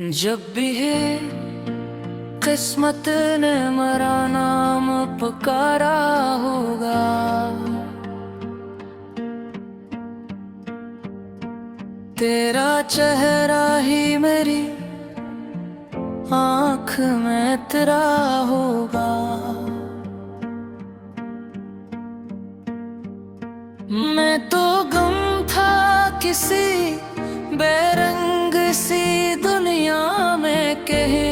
जब भी है किस्मत ने मेरा नाम पुकारा होगा, तेरा चेहरा ही मेरी आँख में तेरा होगा। मैं तो गम था किसी बेरंग सी दुनिया में कहीं,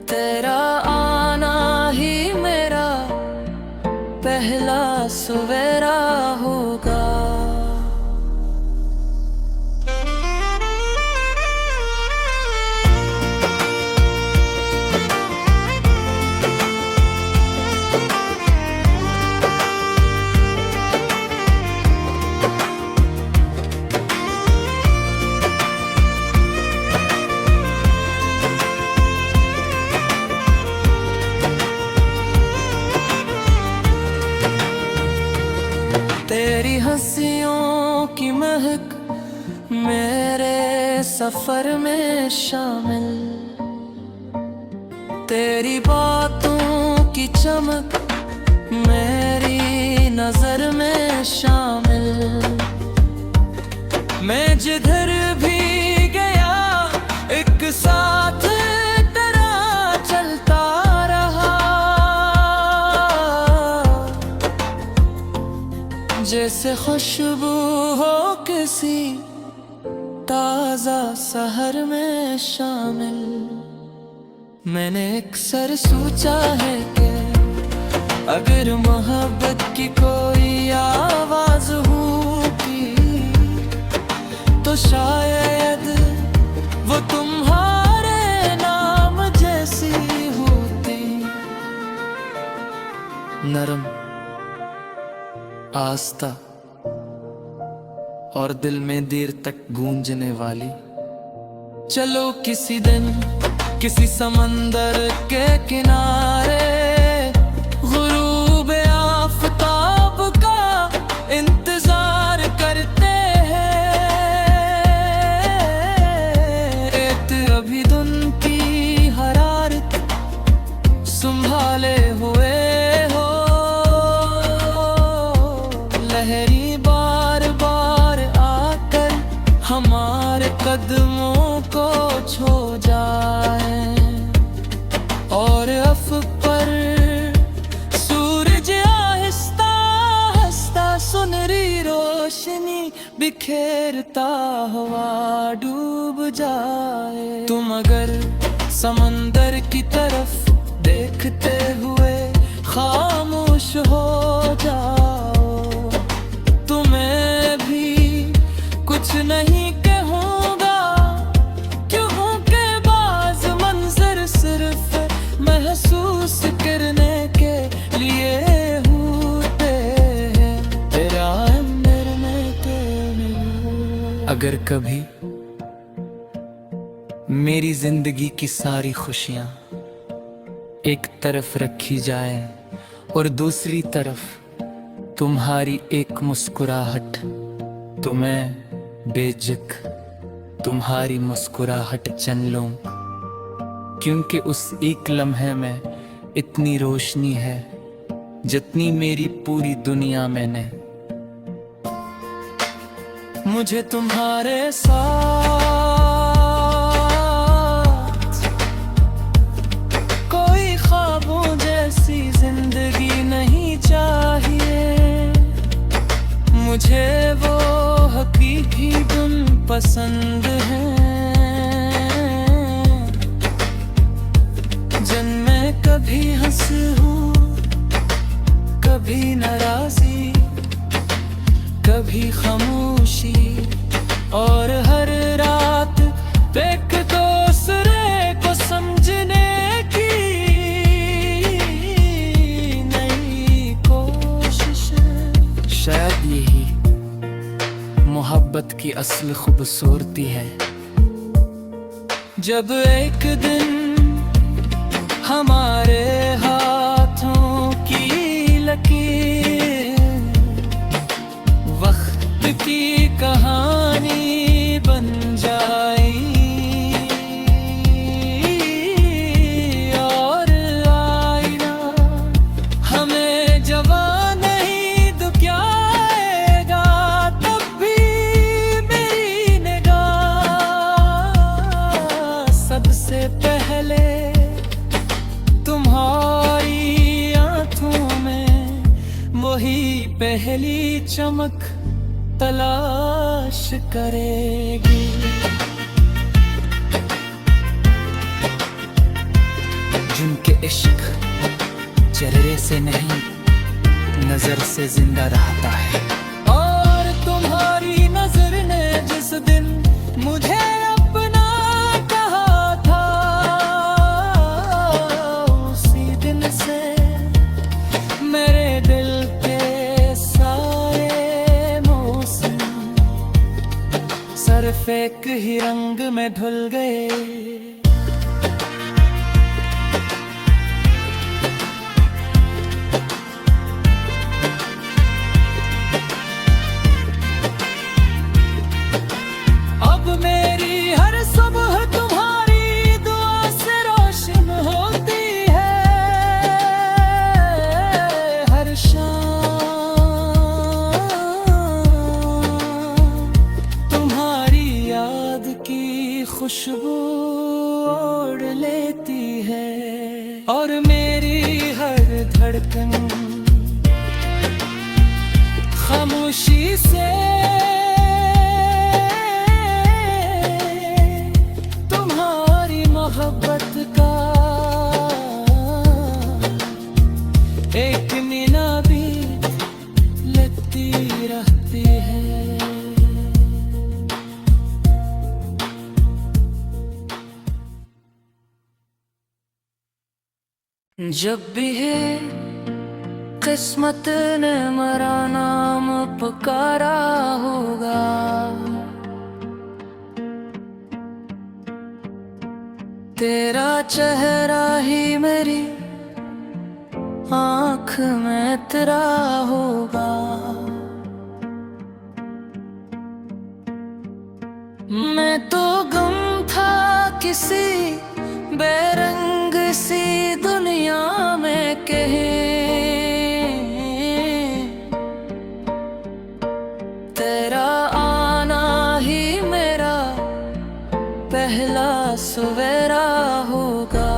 तेरा आना ही मेरा पहला सवेरा होगा। तेरी हंसियों की महक मेरे सफर में शामिल, तेरी बातों की चमक मेरी नजर में शामिल। मैं जिधर भी गया एक साथ तेरा चलता रहा, जैसे खुशबू हो किसी ताजा सहर में शामिल। मैंने अक्सर सोचा है कि अगर मोहब्बत की कोई आवाज होती तो शायद वो तुम्हारे नाम जैसी होती। नरम, आस्था और दिल में देर तक गूंजने वाली। चलो किसी दिन किसी समंदर के किनारे गुरूब आफताब का इंतजार करते हैं। एक अभी दिन की हरारत संभाले हुए हो, लहरी बार बार आकर हमारे कदमों को छू जाए, और अफ पर सूरज आहिस्ता आहिस्ता सुनहरी रोशनी बिखेरता हुआ डूब जाए। तुम अगर समंदर की तरफ देखते हुए खामोश हो जाओ, तुम्हें भी कुछ नहीं कहूँगा, क्योंकि बाज़ मंजर सिर्फ महसूस करने के लिए होते हैं। तेरा अंदर में तेरे। अगर कभी मेरी जिंदगी की सारी खुशियाँ एक तरफ रखी जाए और दूसरी तरफ तुम्हारी एक मुस्कुराहट, तो मैं बेझिझक तुम्हारी मुस्कुराहट चुन लूं, क्योंकि उस एक लम्हे में इतनी रोशनी है जितनी मेरी पूरी दुनिया में नहीं। मुझे तुम्हारे साथ कोई ख्वाबों जैसी जिंदगी नहीं चाहिए, मुझे वो हकीकी गुम पसंद हैं जिनमें कभी हंस हूँ, कभी नाराजी, कभी खामोशी, और हर रात एक दूसरे को समझने की नई कोशिश। शायद यही मोहब्बत की असली खूबसूरती है, जब एक दिन हमारे हाथों की लकीर वक्त की कहानी चमक तलाश करेगी। जिनके इश्क चेहरे से नहीं नजर से जिंदा रहता है। और तुम्हारी नजर ने जिस दिन मुझे अपना कहा था, उसी दिन से मेरे दिल के सारे मौसम सिर्फ एक ही रंग में धुल गए। मेरी हर सुबह तुम्हारी दुआ से रोशन होती है, हर शाम तुम्हारी याद की खुशबू ओढ़ लेती है। और मेरी हर धड़कन खामोशी से मोहब्बत का एक मीना भी लगती रहती है। जब भी है किस्मत ने मेरा नाम पुकारा होगा, तेरा चेहरा ही मेरी आँख में तेरा होगा। मैं तो गुम था किसी बेरंग सी दुनिया में कहीं, तेरा आना ही मेरा पहला सवेरा होगा।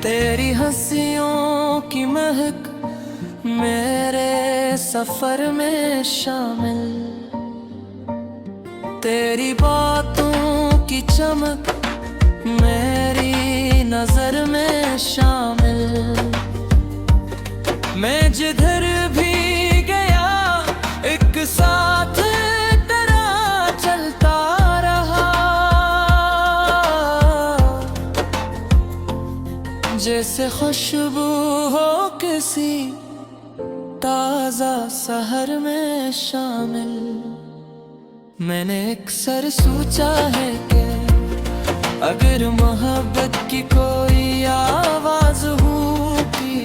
तेरी हंसियों की महक मेरे सफर में शामिल, तेरी बातों की चमक मेरी नजर में शामिल। मैं जिधर भी गया एक साथ तेरा चलता रहा, जैसे खुशबू हो किसी ताजा सहर में शामिल। मैंने अक्सर सोचा है कि अगर मोहब्बत की कोई आवाज होती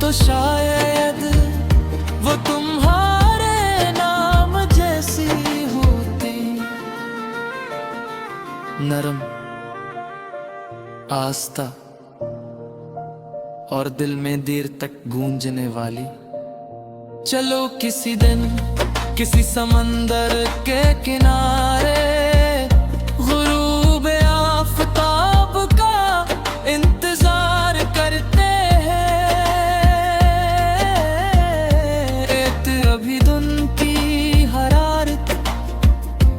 तो शायद वो तुम्हारे नाम जैसी होती। नरम, आस्था और दिल में देर तक गूंजने वाली। चलो किसी दिन किसी समंदर के किनारे गुरूब आफताब का इंतजार करते हैं। अभी धुन की हरारत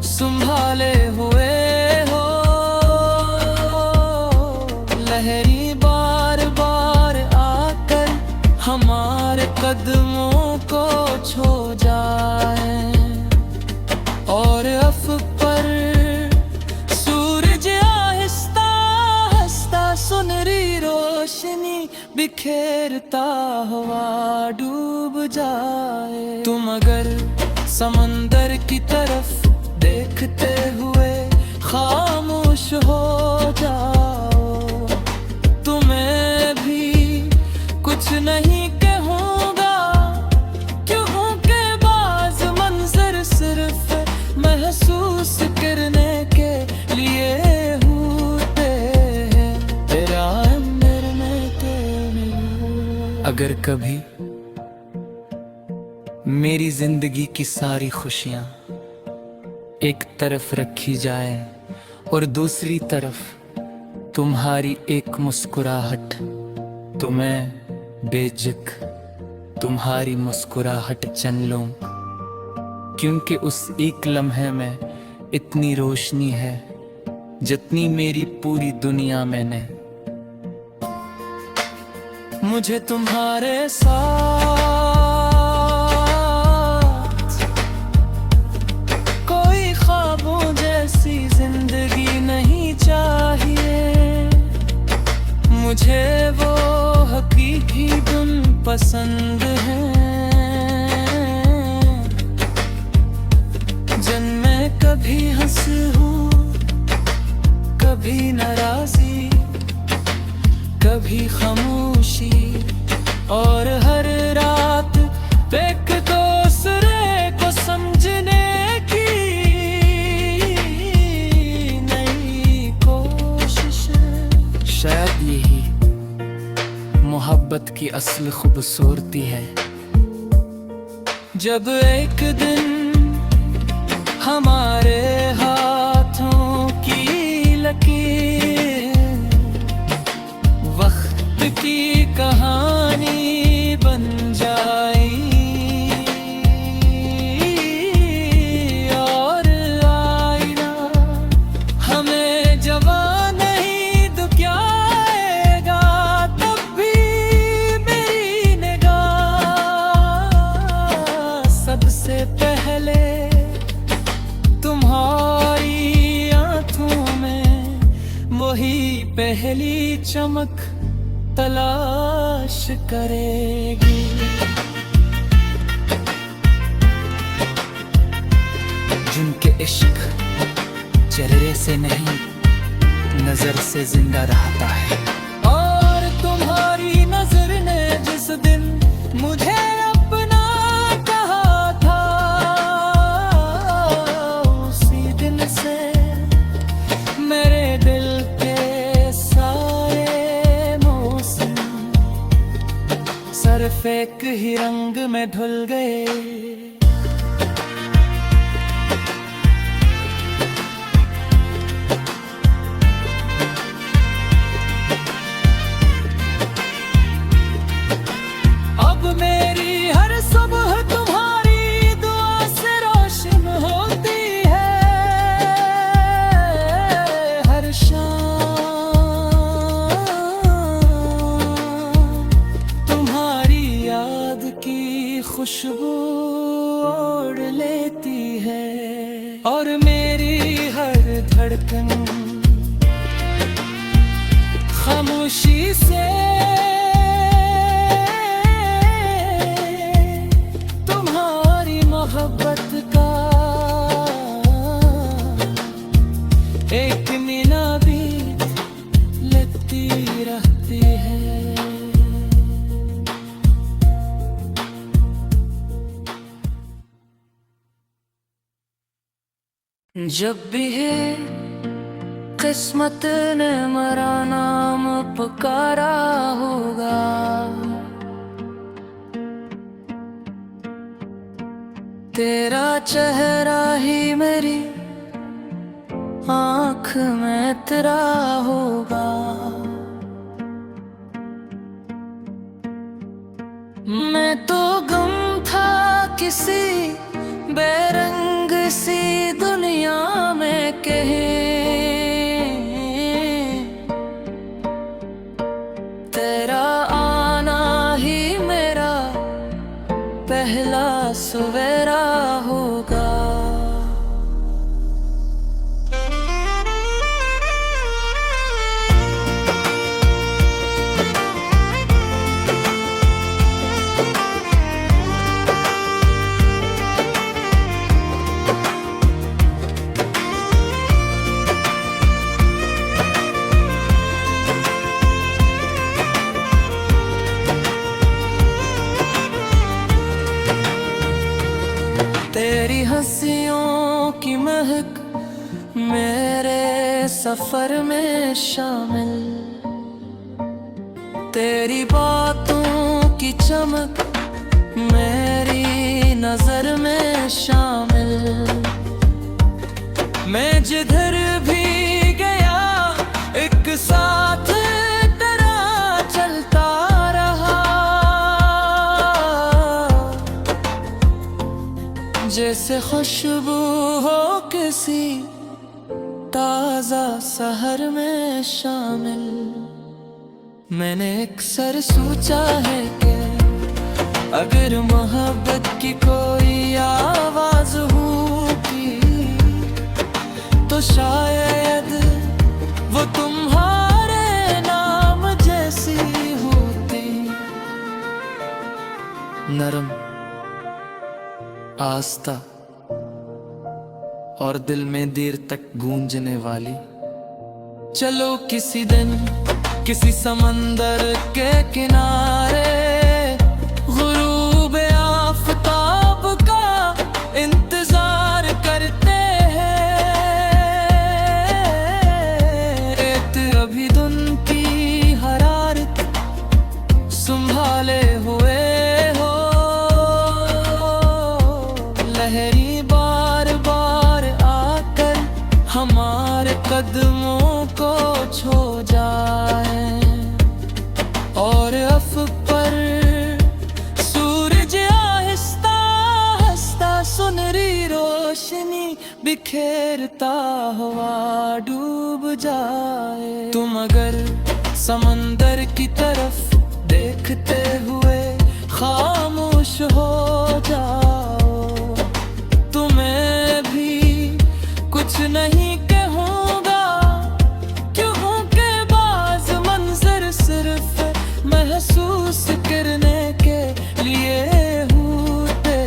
संभाले हुए हो, लहरी बार बार आकर हमारे कदमों को छू जाए, और अफ पर सूरज आहिस्ता आहिस्ता सुनहरी रोशनी बिखेरता हुआ डूब जाए। तुम अगर समंदर की तरफ देखते हुए खामोश हो जाओ, तुम्हें भी कुछ नहीं कहूँगा, क्योंकि बाज़ मंज़िल मुस्कुराने के लिए होते हैं, तेरा अंदर में तेरे। अगर कभी मेरी जिंदगी की सारी खुशियां एक तरफ रखी जाए और दूसरी तरफ तुम्हारी एक मुस्कुराहट, तो मैं बेझिझक तुम्हारी मुस्कुराहट चुन लूं, क्योंकि उस एक लम्हे में इतनी रोशनी है जितनी मेरी पूरी दुनिया में नहीं। मुझे तुम्हारे साथ कोई ख्वाबों जैसी जिंदगी नहीं चाहिए, मुझे वो हकीकी धुन पसंद है जिनमें कभी हंसूं, कभी नाराजी, कभी खामोशी, और हर रात एक दूसरे को समझने की नई कोशिश। शायद यही मोहब्बत की असली खूबसूरती है, जब एक दिन हमारे हाथों की लकीर वक्त की कहानी बन जाए, और आईना हमें जवान नहीं दुखियाएगा, तब भी मेरी निगाह सबसे पहले तुम्हारी आंखों में वही पहली चमक तलाश करेगी। जिनके इश्क चेहरे से नहीं नजर से जिंदा रहता है, और तुम्हारी नजर ने जिस दिन मुझे अपना कहा था, उसी दिन से मेरे दिल के सारे मौसम सिर्फ एक ही रंग में धुल गए। अब मेरी हर सुबह तुम्हारी दुआ से रोशन होती है, हर शाम तुम्हारी याद की खुशबू ओढ़ लेती है, और मेरी हर धड़कन खामोशी से तुम्हारी मोहब्बत का एक मीना भी लेती रहती है। जब भी है किस्मत ने मेरा नाम पुकारा होगा, तेरा चेहरा ही मेरी आँख में तेरा होगा। मैं तो गुम था किसी बेरंग सी दुनिया में कहीं, तेरा आना ही मेरा पहला सवेरा होगा। तेरी हंसियों की महक मेरे सफर में शामिल, तेरी बातों की चमक मेरी नजर में शामिल। मैं जिधर भी गया एक साथ तेरा चलता रहा, जैसे खुशबू हो किसी ताजा सहर में शामिल। मैंने अक्सर सोचा है कि अगर मोहब्बत की कोई आवाज होती तो शायद वो तुम्हारे नाम जैसी होती। नरम, आस्था और दिल में देर तक गूंजने वाली। चलो किसी दिन किसी समंदर के किनारे गुरूब आफताब का इंतजार करते हैं। अभी धुन की हरारत संभाले हुए हो, लहरी बार बार आकर हमारे कदमों को छू जाए, और अफ पर सूरज आहिस्ता आहिस्ता सुनहरी रोशनी बिखेरता हुआ डूब जाए। तुम अगर समंदर की तरफ देखते हुए खामोश हो जाओ, तुम्हें भी कुछ नहीं कहूँगा, क्योंकि बाज़ मंजर सिर्फ महसूस करने के लिए होते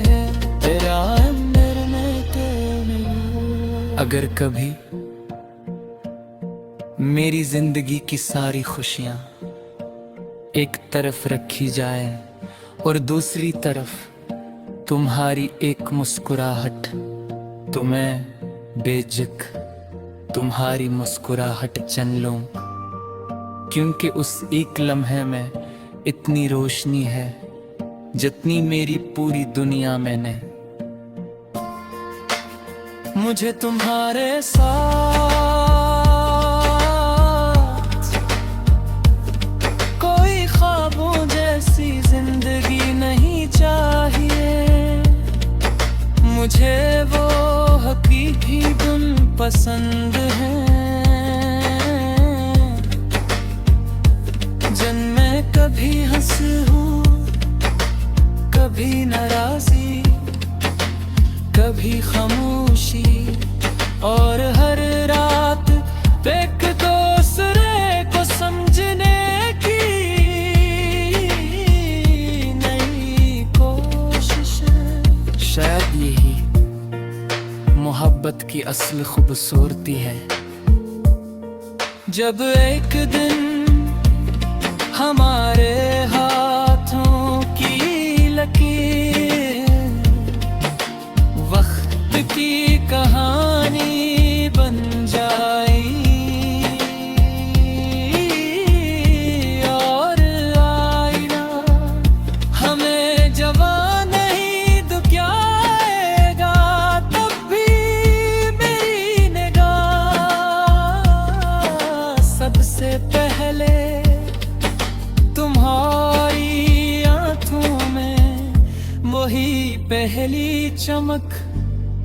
हैं, तेरा मरने के नहीं। अगर कभी मेरी जिंदगी की सारी खुशियाँ एक तरफ रखी जाए और दूसरी तरफ तुम्हारी एक मुस्कुराहट, तो मैं बेझिझक तुम्हारी मुस्कुराहट चन लूं, क्योंकि उस एक लम्हे में इतनी रोशनी है जितनी मेरी पूरी दुनिया में नहीं। मुझे तुम्हारे साथ कोई ख्वाबों जैसी जिंदगी नहीं चाहिए, मुझे वो हकीकी गुण पसंद हैं जिनमें कभी हंसूं, कभी नाराजी, कभी खामोशी, और हर रात एक दूसरे को समझने की नई कोशिश। शायद यही मोहब्बत की असली खूबसूरती है, जब एक दिन हमारे हाथों की लकीर वक्त की कहानी बन जाई, और आईना हमें जवान नहीं दुखियाएगा, तब भी मेरी निगाह सबसे पहले तुम्हारी आंखों में वही पहली चमक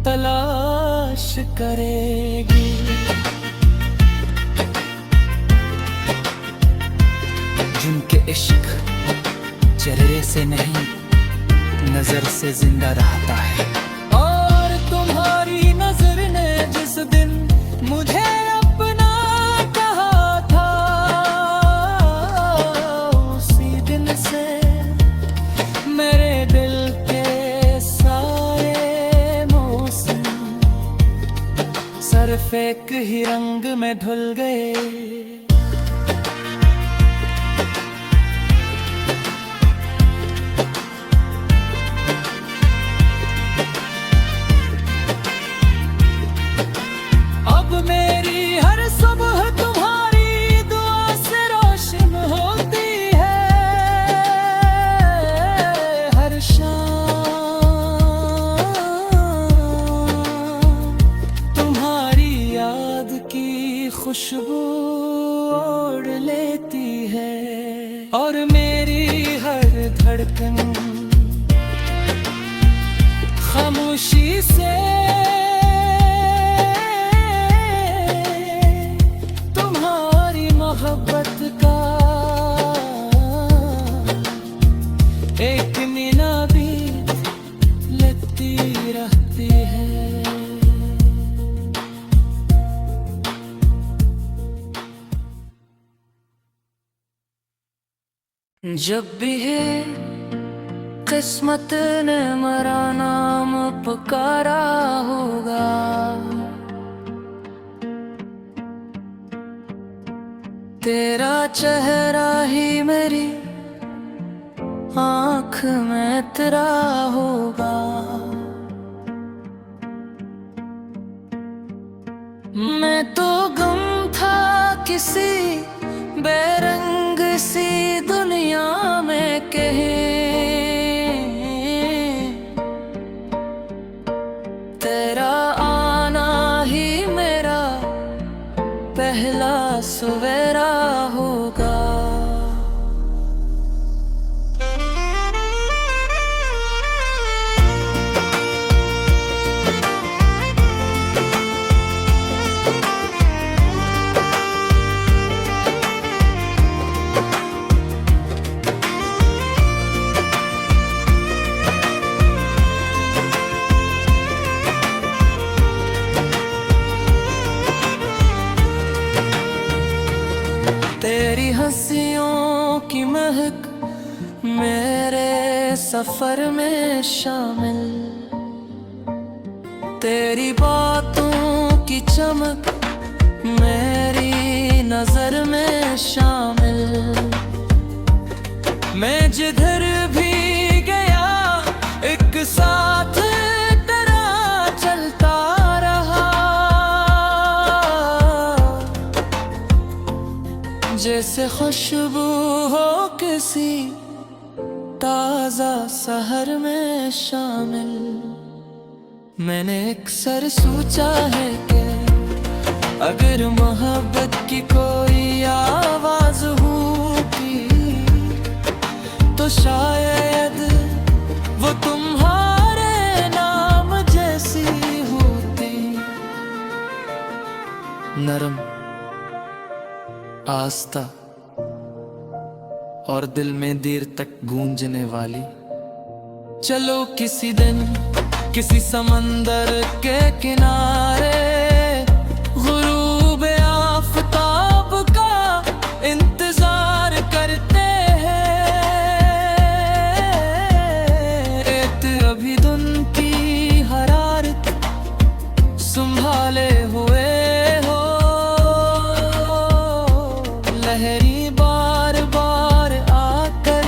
तलाश करेगी। जिनके इश्क चेहरे से नहीं नजर से जिंदा रहता है, और तुम्हारी नजर ने जिस दिन मुझे अपना कहा था, उसी दिन से मेरे दिल के सारे मौसम सिर्फ एक ही रंग में धुल गए। हर सुबह तुम्हारी दुआ से रोशन होती है, हर शाम तुम्हारी याद की खुशबू ओढ़ लेती है, और मेरी हर धड़कन खामोशी से तुम्हारी मोहब्बत का एक मीना बीत लेती रहती है। जब भी है किस्मत ने मेरा नाम पुकारा होगा, तेरा चेहरा ही मेरी आँख में तेरा होगा। मैं तो गुम था किसी बेरंग सी दुनिया में कहीं, तेरा आना ही मेरा पहला सवेरा होगा। तेरी हंसियों की महक मेरे सफर में शामिल, तेरी बातों की चमक मेरी नजर में शामिल। मैं जिधर भी गया एक साथ तेरा चलता रहा, जैसे खुशबू हो किसी ताजा सहर में शामिल। मैंने अक्सर सोचा है कि अगर मोहब्बत की कोई आवाज होती तो शायद वो तुम्हारे नाम जैसी होती। नरम, आस्था और दिल में देर तक गूंजने वाली। चलो किसी दिन किसी समंदर के किनारे गुरूब आफताब का इंतजार करते हैं। एक अभी दिन की हरारत संभाले हुए हो, लहरी बार बार आकर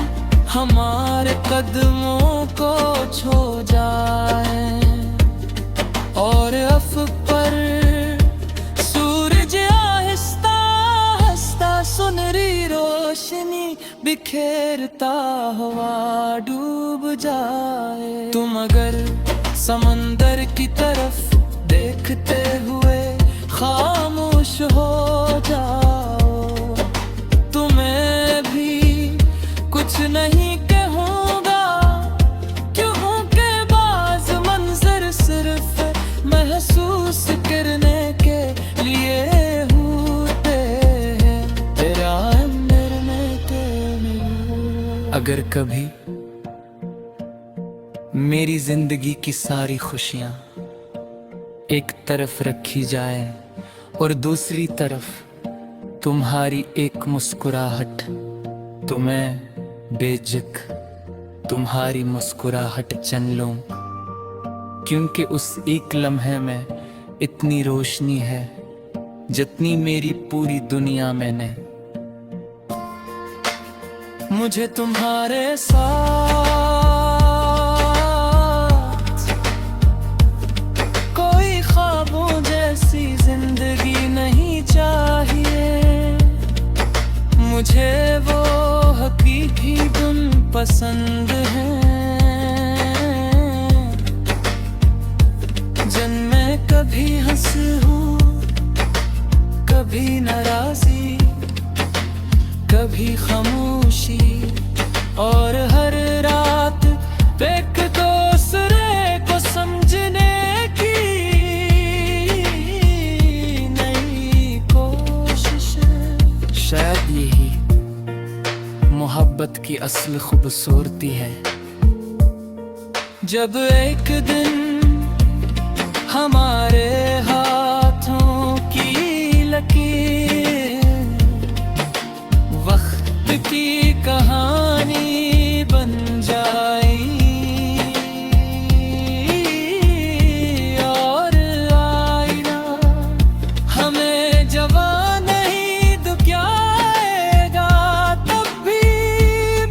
हमारे कदमों को छू जाए, और अफ़क़ पर सूरज आहिस्ता आहिस्ता सुनहरी रोशनी बिखेरता हुआ डूब जाए। तुम अगर समंदर की तरफ देखते हुए खामोश हो जाओ, तुम्हें भी कुछ नहीं कहूँगा, क्योंकि बाज़ मंज़र सिर्फ महसूस करने के लिए होते हैं। तेरा अंदर में तेरे। अगर कभी मेरी जिंदगी की सारी खुशियाँ एक तरफ रखी जाए और दूसरी तरफ तुम्हारी एक मुस्कुराहट, तो मैं बेझिझक तुम्हारी मुस्कुराहट चन लूं, क्योंकि उस एक लम्हे में इतनी रोशनी है जितनी मेरी पूरी दुनिया में नहीं। मुझे तुम्हारे साथ कोई ख्वाबों जैसी जिंदगी नहीं पसंद हैं, जिनमें कभी हंस हूँ, कभी नाराजी, कभी खामोशी, और हर रात एक दूसरे को समझने की नई कोशिश। शायद यही मोहब्बत की असल खूबसूरती है, जब एक दिन हमारे हाथों की लकीर वक्त की कहानी बन जाए, और आईना हमें जवान नहीं दुखियाएगा, तब भी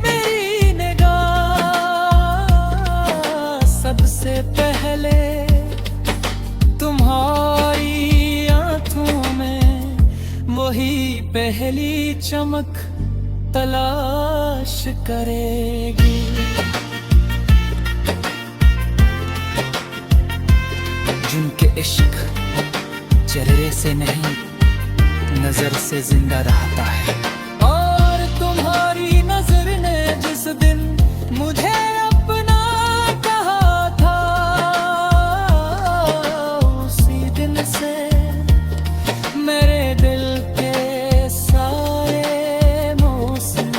मेरी निगाह सबसे पहले तुम्हारी आंखों में वही पहली चमक तलाश करेगी। जिनके इश्क चेहरे से नहीं नजर से जिंदा रहता है, और तुम्हारी नजर ने जिस दिन मुझे अपना कहा था, उसी दिन से मेरे दिल के सारे मौसम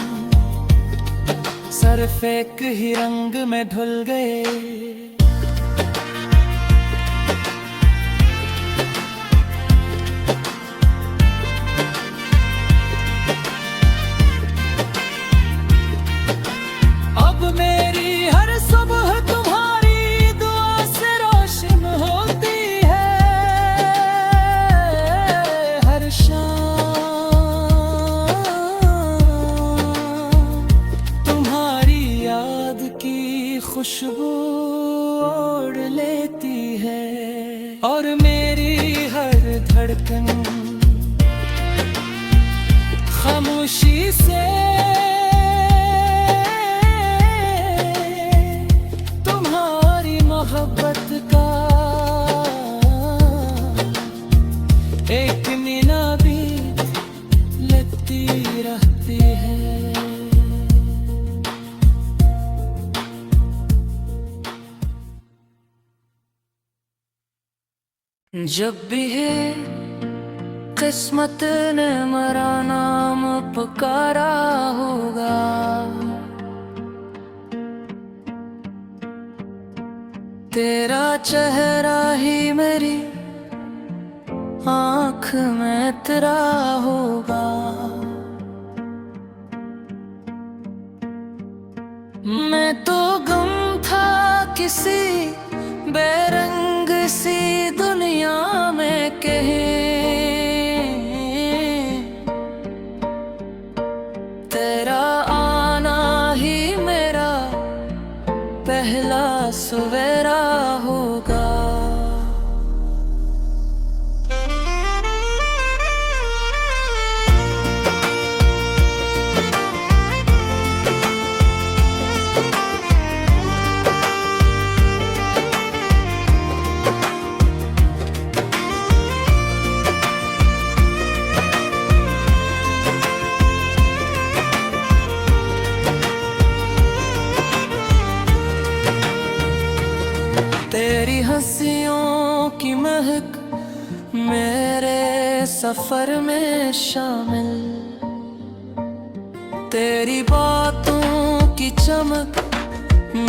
सिर्फ एक ही रंग में धुल गए। अब मेरी हर सुबह तुम्हारी दुआ से रोशन होती है, हर शाम तुम्हारी याद की खुशबू ओढ़ लेती है, और मेरी हर धड़कन खामोशी से तुम्हारी मोहब्बत का एक मीना भी लेती रहती है। जब भी है किस्मत ने मेरा नाम पुकारा होगा, तेरा चेहरा ही मेरी आँख में तेरा होगा। मैं तो गुम था किसी बेरंग सी दुनिया में कहीं, तेरा आना ही मेरा पहला सवेरा होगा। तेरी हंसियों की महक मेरे सफर में शामिल, तेरी बातों की चमक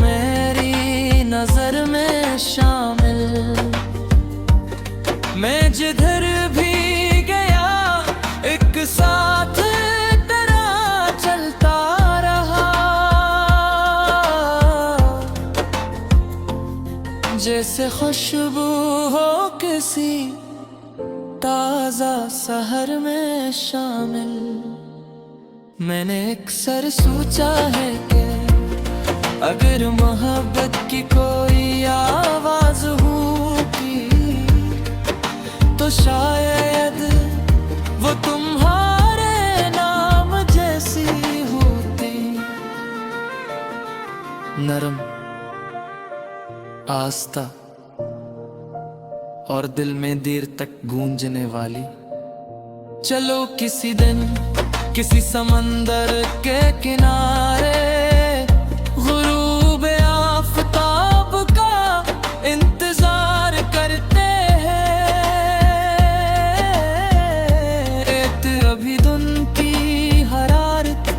मेरी नजर में शामिल। मैं जिधर भी गया एक साथ तेरा चलता रहा, जैसे खुशबू हो किसी ताजा सहर में शामिल। मैंने अक्सर सोचा है कि अगर मोहब्बत की कोई आवाज होगी तो शायद वो तुम्हारे नाम जैसी होती। नरम आस्था और दिल में देर तक गूंजने वाली। चलो किसी दिन किसी समंदर के किनारे गुरूब आफताब का इंतजार करते हैं। रेत अभी धुन की हरारत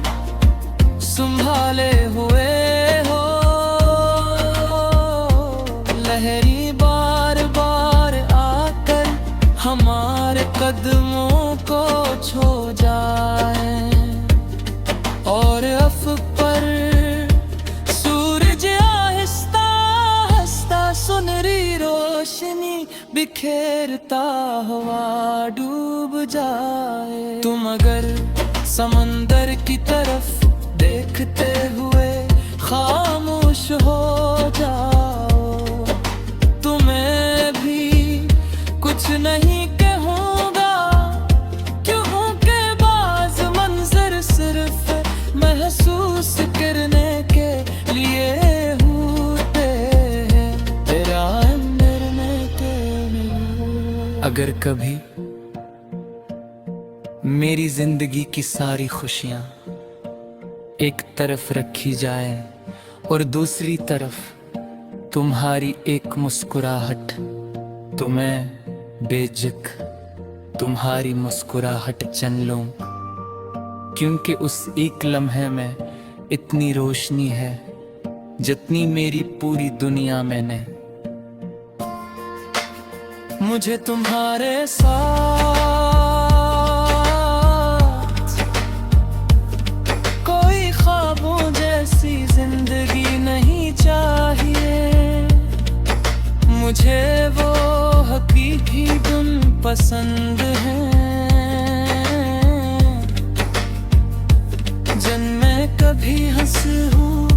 संभाले हुए हो, लहरी बार बार आकर हमारे कदमों को छू जाए और अफ़क़ पर सूरज आहिस्ता आहिस्ता सुनहरी रोशनी बिखेरता हुआ डूब जाए। तुम अगर समंदर की तरफ देखते हुए खामोश हो जाओ, तुम्हें भी कुछ नहीं कहूँगा, क्योंकि बाज़ मंज़र सिर्फ महसूस करने के लिए होते हैं, तेरा अंदर के। अगर कभी मेरी जिंदगी की सारी खुशियाँ एक तरफ रखी जाए और दूसरी तरफ तुम्हारी एक मुस्कुराहट, तो मैं बेझिझक तुम्हारी मुस्कुराहट चुन लूं, क्योंकि उस एक लम्हे में इतनी रोशनी है जितनी मेरी पूरी दुनिया में नहीं। मुझे तुम्हारे साथ कोई ख्वाबों जैसी जिंदगी नहीं चाहिए, मुझे वो हकीकी गुण पसंद हैं जिनमें कभी हंसूं,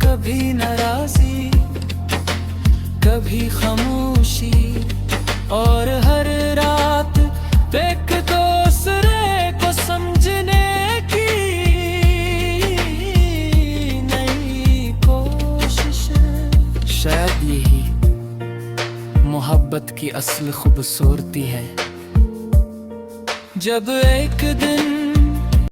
कभी नाराज़ी, कभी खामोशी, और हर रात एक दूसरे को समझने की नई कोशिश। शायद यही मोहब्बत की असली खूबसूरती है, जब एक दिन